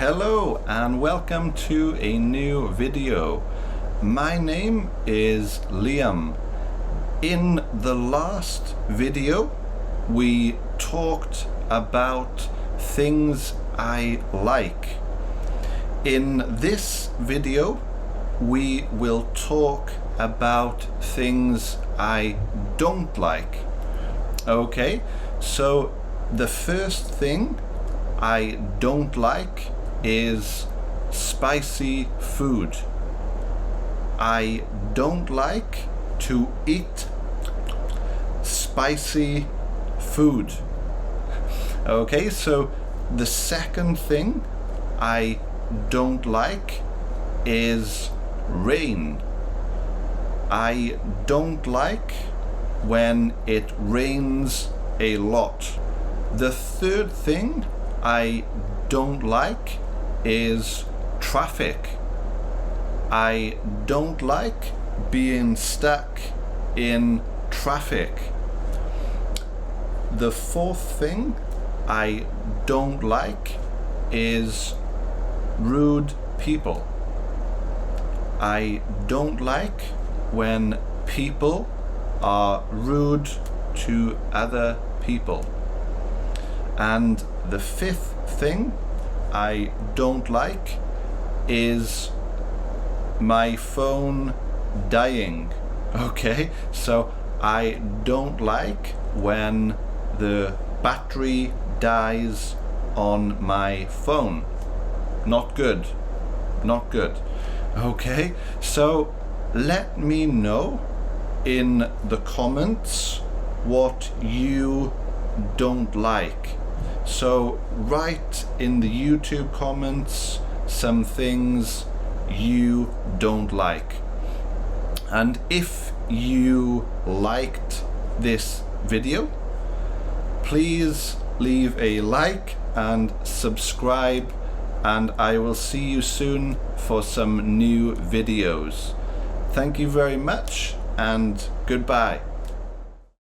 Hello and welcome to a new video. My name is Liam. In the last video we talked about things I like. In this video we will talk about things I don't like. Okay, so the first thing I don't like is spicy food. I don't like to eat spicy food. Okay, so the second thing I don't like is rain. I don't like when it rains a lot. The third thing I don't like is traffic. I don't like being stuck in traffic. The fourth thing I don't like is rude people. I don't like when people are rude to other people. And the fifth thing I don't like is my phone dying. Okay, so I don't like when the battery dies on my phone. Not good, not good. Okay, so let me know in the comments what you don't like. So write in the YouTube comments some things you don't like. And if you liked this video, please leave a like and subscribe, and I will see you soon for some new videos. Thank you very much and goodbye.